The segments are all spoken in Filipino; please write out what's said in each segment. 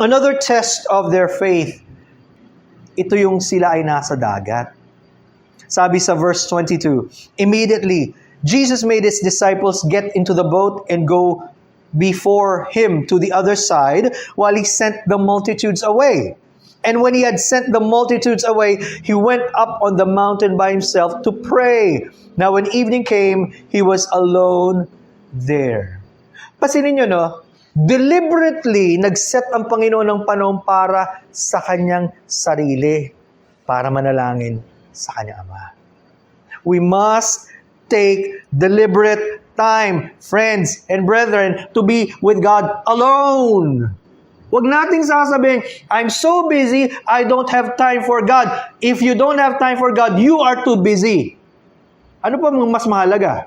Another test of their faith, ito yung sila ay nasa dagat. Sabi sa verse 22, immediately, Jesus made His disciples get into the boat and go before Him to the other side while He sent the multitudes away. And when He had sent the multitudes away, He went up on the mountain by Himself to pray. Now when evening came, He was alone there. Pasinin nyo, no? Deliberately, nag-set ang Panginoon ng panahon para sa Kanyang sarili, para manalangin sa Kanyang Ama. We must take deliberate time, friends and brethren, to be with God alone. Huwag nating sasabihin, I'm so busy, I don't have time for God. If you don't have time for God, you are too busy. Ano pa mas mahalaga?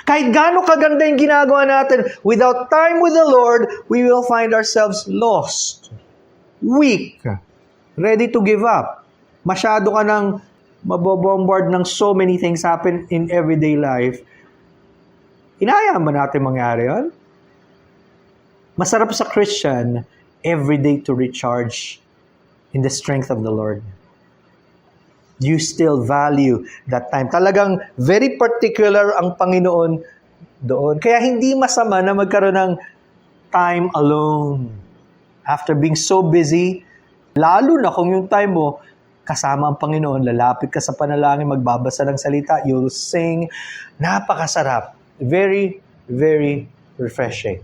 Kahit gaano kaganda yung ginagawa natin, without time with the Lord, we will find ourselves lost, weak, ready to give up. Masyado ka nang mabobombard ng so many things happen in everyday life. Hinahayaan ba natin mangyari yun? Masarap sa Christian, every day to recharge in the strength of the Lord. You still value that time. Talagang very particular ang Panginoon doon. Kaya hindi masama na magkaroon ng time alone. After being so busy, lalo na kung yung time mo, kasama ang Panginoon, lalapit ka sa panalangin, magbabasa ng salita, you'll sing. Napakasarap. Very, very refreshing.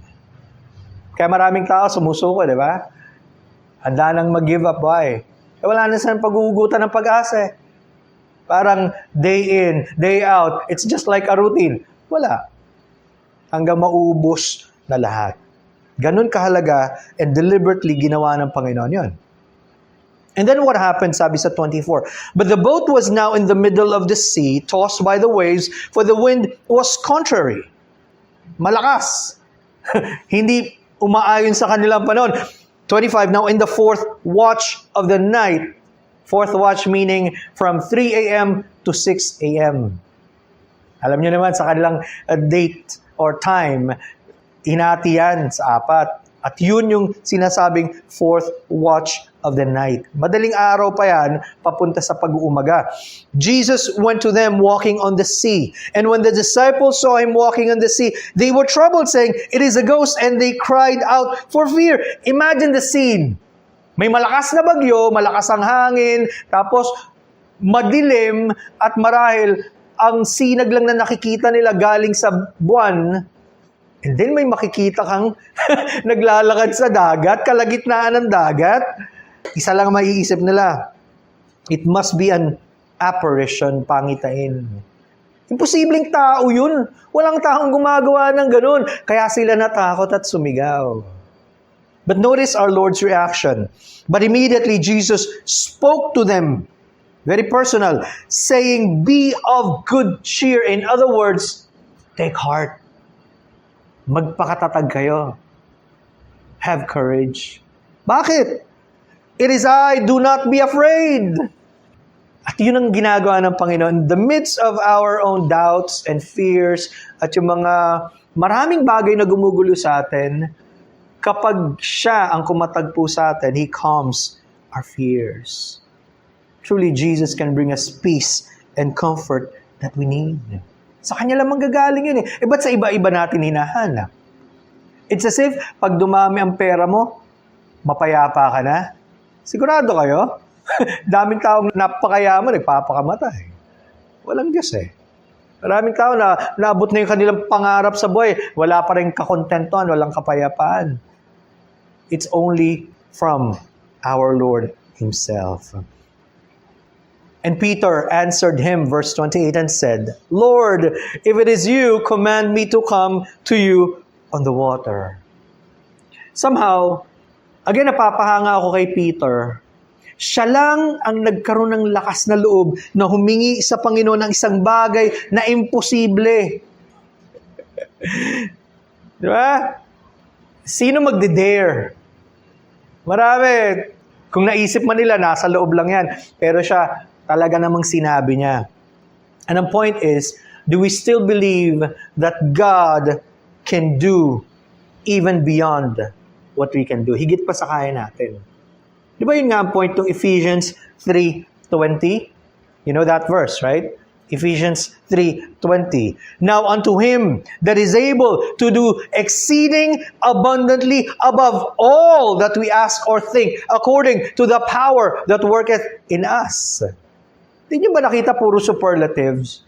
Kaya maraming tao sumusuko, di ba? Handa nang mag-give up. Why? Wala na saan pag-uugutan ng pag-asa. Parang day in, day out. It's just like a routine. Wala. Hanggang maubos na lahat. Ganun kahalaga and deliberately ginawa ng Panginoon yun. And then what happened, sabi sa 24, but the boat was now in the middle of the sea, tossed by the waves, for the wind was contrary. Malakas. Hindi umaayon sa kanilang panahon. 25, now in the fourth watch of the night, fourth watch meaning from 3 a.m. to 6 a.m. Alam niyo naman, sa kanilang date or time, hinati yan sa apat. At yun yung sinasabing fourth watch of the night. Madaling araw pa yan, papunta sa pag-uumaga. Jesus went to them walking on the sea. And when the disciples saw Him walking on the sea, they were troubled, saying, "It is a ghost," and they cried out for fear. Imagine the scene. May malakas na bagyo, malakas ang hangin, tapos madilim at marahil ang sinag lang na nakikita nila galing sa buwan. And then may makikita kang naglalakad sa dagat, kalagitnaan ng dagat. Isa lang maiisip nila. It must be an apparition, pangitain. Imposibleng tao yun. Walang taong gumagawa ng ganun. Kaya sila natakot at sumigaw. But notice our Lord's reaction. But immediately Jesus spoke to them, very personal, saying, "Be of good cheer." In other words, take heart. Magpakatatag kayo. Have courage. Bakit? It is I, do not be afraid. At yun ang ginagawa ng Panginoon. In the midst of our own doubts and fears, at yung mga maraming bagay na gumugulo sa atin, kapag siya ang kumatagpo sa atin, He calms our fears. Truly, Jesus can bring us peace and comfort that we need. Sa Kanya lang manggagaling yun eh. Ba't sa iba-iba natin hinahanap? It's as if, pag dumami ang pera mo, mapayapa ka na. Sigurado kayo? Daming taong napakayaman, papakamatay. Walang Diyos eh. Maraming tao na naabot na yung kanilang pangarap sa buhay. Wala pa rin kakontentuhan, walang kapayapaan. It's only from our Lord Himself. And Peter answered Him, verse 28, and said, "Lord, if it is You, command me to come to You on the water." Somehow, again, napapahanga ako kay Peter. Siya lang ang nagkaroon ng lakas na loob na humingi sa Panginoon ng isang bagay na imposible. Di ba? Sino magde-dare? Marami. Kung naisip man nila, nasa loob lang yan. Pero siya, talaga namang sinabi niya. And ang point is, do we still believe that God can do even beyond what we can do. Higit pa sa kaya natin. Di ba yun nga ang point to Ephesians 3:20? You know that verse, right? Ephesians 3:20. Now unto him that is able to do exceeding abundantly above all that we ask or think, according to the power that worketh in us. Hindi nyo ba nakita puro superlatives?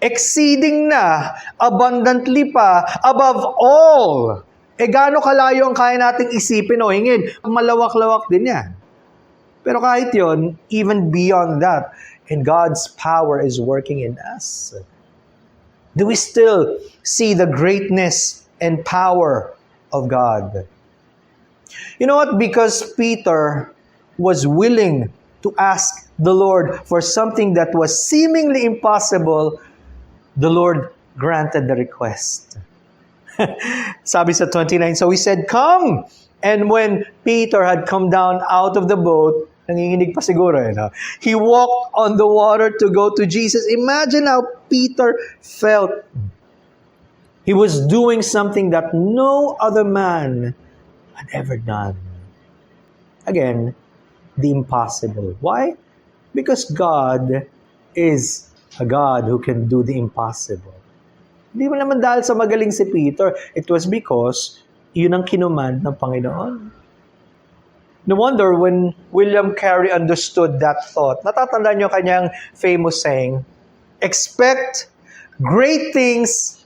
Exceeding na, abundantly pa, above all. Gaano kalayo ang kaya nating isipin o hingin? Malawak-lawak din yan. Pero kahit yon, even beyond that, and God's power is working in us. Do we still see the greatness and power of God? You know what? Because Peter was willing to ask the Lord for something that was seemingly impossible, the Lord granted the request. Sabi sa 29, so he said, "Come!" And when Peter had come down out of the boat, nanginginig pa siguro, no? He walked on the water to go to Jesus. Imagine how Peter felt. He was doing something that no other man had ever done. Again, the impossible. Why? Because God is a God who can do the impossible. Hindi mo naman dahil sa magaling si Peter. It was because yun ang kinumand ng Panginoon. No wonder when William Carey understood that thought, natatandaan niyo kanyang famous saying, expect great things,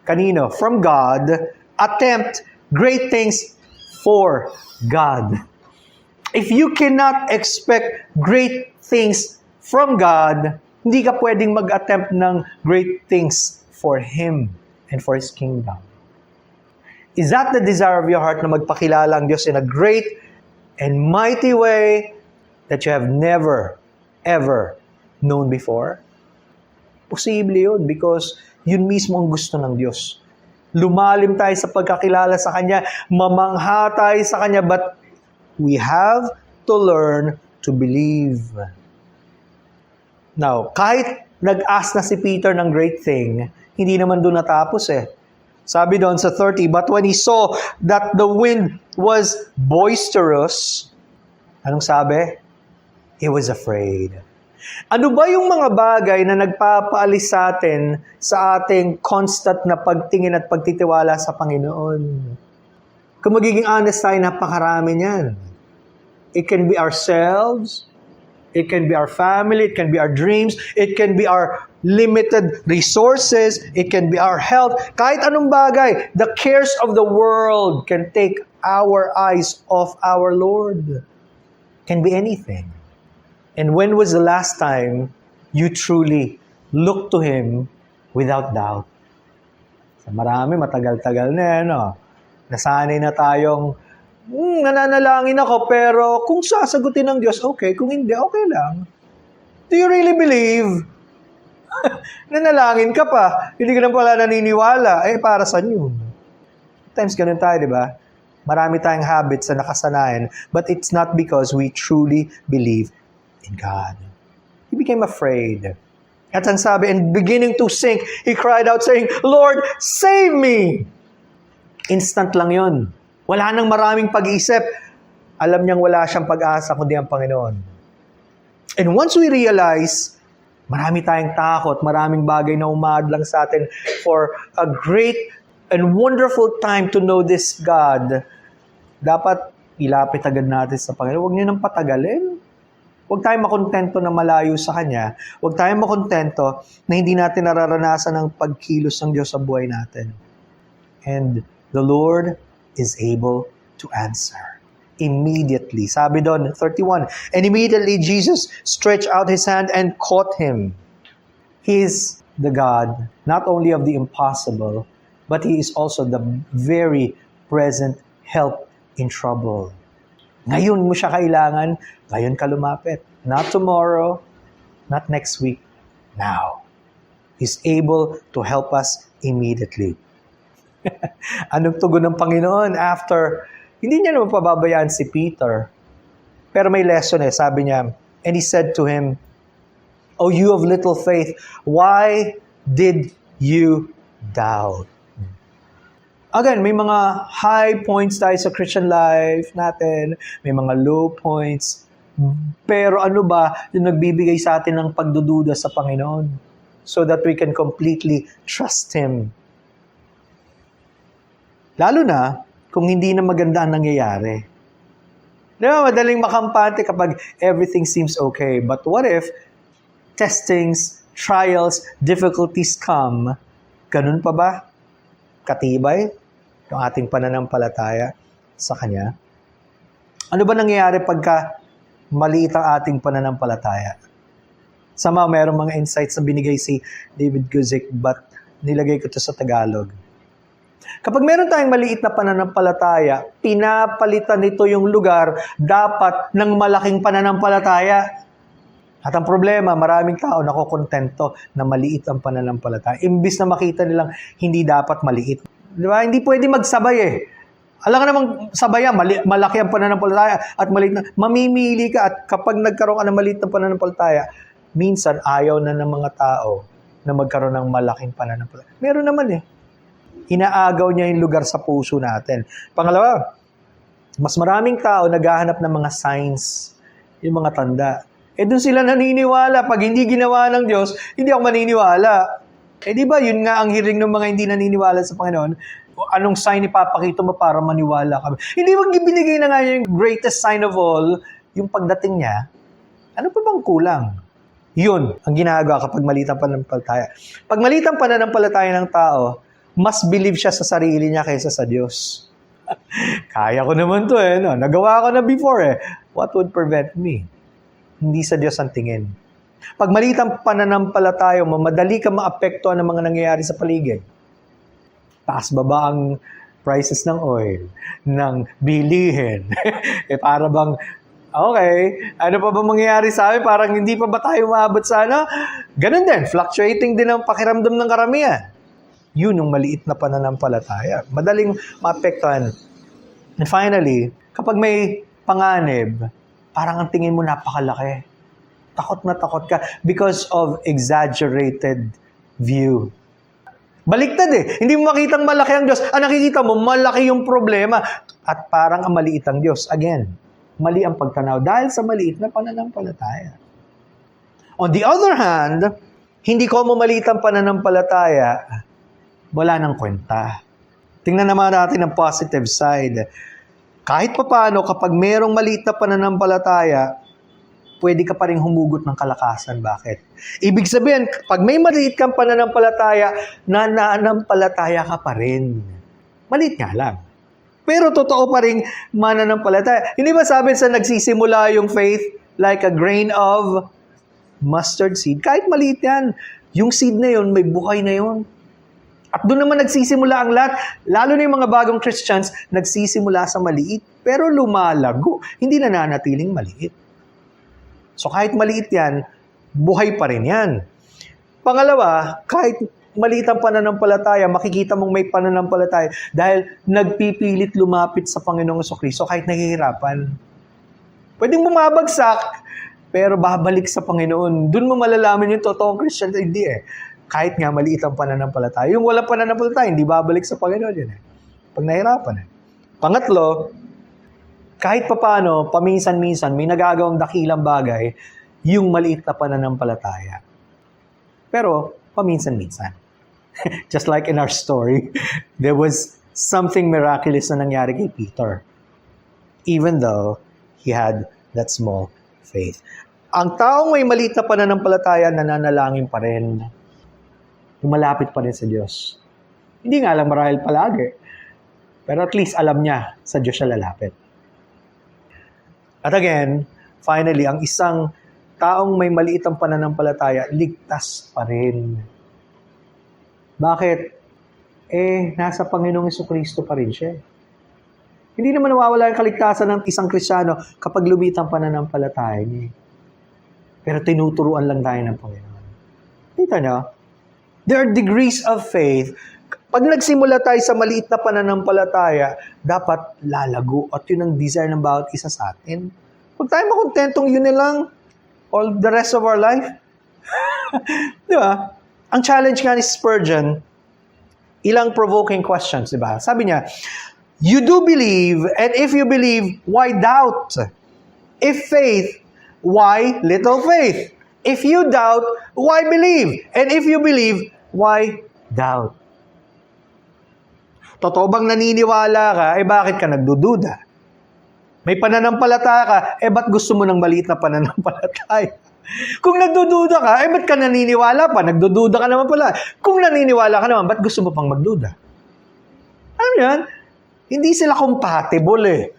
kanino? From God, attempt great things for God. If you cannot expect great things from God, hindi ka pwedeng mag-attempt ng great things for Him and for His kingdom. Is that the desire of your heart na magpakilala ang Diyos in a great and mighty way that you have never, ever known before? Posible yun because yun mismo ang gusto ng Diyos. Lumalim tayo sa pagkakilala sa Kanya, mamangha tayo sa Kanya, but we have to learn to believe. Now, kahit nag-ask na si Peter ng great thing, hindi naman doon natapos eh. Sabi doon sa 30, but when he saw that the wind was boisterous, anong sabi? He was afraid. Ano ba yung mga bagay na nagpapaalis sa atin sa ating constant na pagtingin at pagtitiwala sa Panginoon? Kung magiging honest tayo, napakarami niyan. It can be ourselves, it can be our family, it can be our dreams, it can be our limited resources, it can be our health. Kahit anong bagay, the cares of the world can take our eyes off our Lord. Can be anything. And when was the last time you truly looked to Him without doubt? Sa marami, matagal-tagal na yan, no? Nasanay na tayong, nananalangin ako, pero kung sasagutin ng Diyos, okay. Kung hindi, okay lang. Do you really believe? Nanalangin ka pa, hindi ka na pala naniniwala, para saan yun? Times ganun tayo, di ba? Marami tayong habits na nakasanayan, but it's not because we truly believe in God. He became afraid. At ang sabi, and beginning to sink, he cried out saying, Lord, save me! Instant lang yun. Wala nang maraming pag-iisip. Alam niyang wala siyang pag-asa kundi ang Panginoon. And once we realize, marami tayong takot, maraming bagay na umaadlang sa atin for a great and wonderful time to know this God, dapat ilapit agad natin sa Panginoon. Huwag niyo nang patagalin. Huwag tayong makontento na malayo sa Kanya. Huwag tayong makontento na hindi natin nararanasan ang pagkilos ng Diyos sa buhay natin. And the Lord is able to answer. Immediately. Sabi doon, 31, and immediately Jesus stretched out His hand and caught him. He is the God, not only of the impossible, but He is also the very present help in trouble. Ngayon mo siya kailangan, ngayon ka lumapit. Not tomorrow, not next week, now. He's able to help us immediately. Anong tugon ng Panginoon after, hindi niya naman pababayaan si Peter. Pero may lesson sabi niya, and He said to him, O you of little faith, why did you doubt? Again, may mga high points tayo sa Christian life natin, may mga low points. Pero ano ba yung nagbibigay sa atin ng pagdududa sa Panginoon so that we can completely trust Him? Lalo na kung hindi na maganda ang nangyayari. Di ba, madaling makampante kapag everything seems okay. But what if testings, trials, difficulties come? Ganun pa ba? Katibay yung ating pananampalataya sa Kanya? Ano ba nangyayari pagka maliit ang ating pananampalataya? Sama, mayroong mga insights na binigay si David Guzik, but nilagay ko to sa Tagalog. Kapag meron tayong maliit na pananampalataya, pinapalitan nito yung lugar dapat ng malaking pananampalataya. At ang problema, maraming tao nakokontento na maliit ang pananampalataya. Imbis na makita nilang hindi dapat maliit. Di ba? Hindi pwede magsabay eh. Alam ka namang sabayan, malaki ang pananampalataya at maliit na. Mamimili ka at kapag nagkaroon ka ng maliit na pananampalataya, minsan ayaw na ng mga tao na magkaroon ng malaking pananampalataya. Meron naman eh. Inaagaw niya yung lugar sa puso natin. Pangalawa, mas maraming tao naghahanap ng mga signs, yung mga tanda. Doon sila naniniwala. Pag hindi ginawa ng Diyos, hindi ako maniniwala. Di ba, yun nga ang hiring ng mga hindi naniniwala sa Panginoon. Anong sign ipapakita mo para maniwala kami? Hindi ba ibinigay na nga yung greatest sign of all, yung pagdating niya? Ano pa bang kulang? Yun ang ginagawa kapag maliit ang pananampalataya. Pag maliit ang pananampalataya ng tao, mas believe siya sa sarili niya kaysa sa Diyos. Kaya ko naman to eh. No? Nagawa ko na before eh. What would prevent me? Hindi sa Diyos ang tingin. Pag maliit ang pananampalataya mo, madali ka maapektuhan ng mga nangyayari sa paligid. Taas baba ang prices ng oil, ng bilihin. Para bang, okay, ano pa ba mangyayari sa amin? Parang hindi pa ba tayo maabot sa ano? Ganun din, fluctuating din ang pakiramdam ng karamihan. Yun yung maliit na pananampalataya. Madaling maapektuhan. And finally, kapag may panganib, parang ang tingin mo napakalaki. Takot na takot ka because of exaggerated view. Baliktad eh. Hindi mo makitang malaki ang Diyos. Ang nakikita mo, malaki yung problema. At parang ang maliit ang Diyos. Again, mali ang pagtanaw dahil sa maliit na pananampalataya. On the other hand, hindi ko mo maliit ang pananampalataya, wala nang kwenta. Tingnan naman natin ang positive side. Kahit papaano, kapag merong maliit na pananampalataya, pwede ka pa rin humugot ng kalakasan. Bakit? Ibig sabihin, pag may maliit kang pananampalataya, nananampalataya ka pa rin. Maliit nga lang. Pero totoo pa rin mananampalataya. Hindi ba sabi sa nagsisimula yung faith like a grain of mustard seed? Kahit maliit yan, yung seed na yun, may buhay na yun. At doon naman nagsisimula ang lahat. Lalo na yung mga bagong Christians, nagsisimula sa maliit, pero lumalago. Hindi nananatiling maliit. So kahit maliit yan, buhay pa rin yan. Pangalawa, kahit maliit ang pananampalataya, makikita mong may pananampalataya dahil nagpipilit lumapit sa Panginoong Jesucristo kahit nahihirapan. Pwedeng bumabagsak, pero babalik sa Panginoon. Doon mo malalaman yung totoong Christian. Hindi eh. Kahit nga maliit ang pananampalataya. Yung walang pananampalataya, hindi babalik sa Panginoon yun eh. Pag nahirapan eh. Pangatlo, kahit papaano, paminsan-minsan, may nagagawang dakilang bagay, yung maliit na pananampalataya. Pero, paminsan-minsan. Just like in our story, there was something miraculous na nangyari kay Peter. Even though he had that small faith. Ang taong may maliit na pananampalataya, nananalangin pa rin. Lumalapit pa rin sa Diyos. Hindi nga lang marahil palagi. Pero at least alam niya sa Diyos siya lalapit. At again, finally, ang isang taong may maliit ang pananampalataya, ligtas pa rin. Bakit? Nasa Panginoong Jesucristo pa rin siya. Hindi naman nawawala yung kaligtasan ng isang Kristiyano kapag lumit ang pananampalataya niya. Pero tinuturuan lang tayo ng Panginoon. Kita niyo? There are degrees of faith. Pag nagsimula tayo sa maliit na pananampalataya, dapat lalago. At yun ang desire ng bawat isa sa atin. Huwag tayo makontentong yun na lang all the rest of our life. Di ba? Ang challenge nga ni Spurgeon, Ilang provoking questions, di ba? Sabi niya, you do believe, and if you believe, why doubt? If faith, why little faith? If you doubt, why believe? And if you believe, why doubt? Totoo bang naniniwala ka, bakit ka nagdududa? May pananampalataya ka, ba't gusto mo ng maliit na pananampalataya? Kung nagdududa ka, ba't ka naniniwala pa? Nagdududa ka naman pala. Kung naniniwala ka naman, ba't gusto mo pang magduda? Alam mo yan? Hindi sila compatible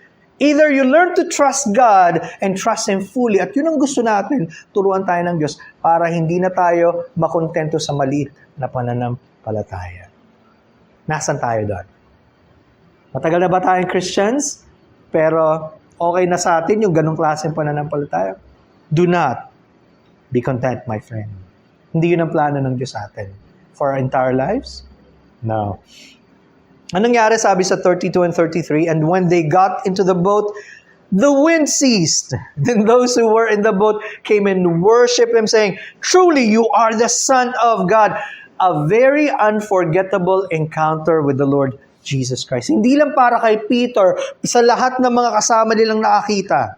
Either you learn to trust God and trust Him fully, at yun ang gusto natin, turuan tayo ng Diyos para hindi na tayo makontento sa maliit na pananampalataya. Nasaan tayo doon? Matagal na ba tayong Christians? Pero okay na sa atin yung ganong klaseng pananampalataya? Do not be content, my friend. Hindi yun ang plano ng Diyos sa atin. For our entire lives? No. Anong nangyari, sabi sa 32 and 33, and when they got into the boat, the wind ceased. Then those who were in the boat came and worshiped Him, saying, truly, you are the Son of God. A very unforgettable encounter with the Lord Jesus Christ. Hindi lang para kay Peter, sa lahat ng mga kasama nilang nakakita.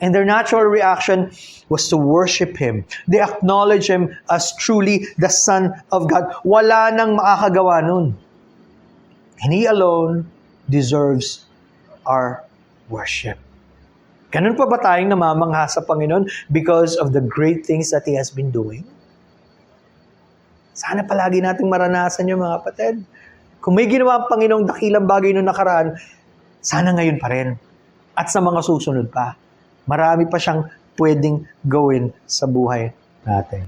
And their natural reaction was to worship Him. They acknowledge Him as truly the Son of God. Wala nang makakagawa nun. And He alone deserves our worship. Ganun pa ba tayong namamangha sa Panginoon because of the great things that He has been doing? Sana palagi nating maranasan yung mga kapatid. Kung may ginawa ang Panginoong dakilang bagay noong nakaraan, sana ngayon pa rin. At sa mga susunod pa. Marami pa siyang pwedeng gawin sa buhay natin.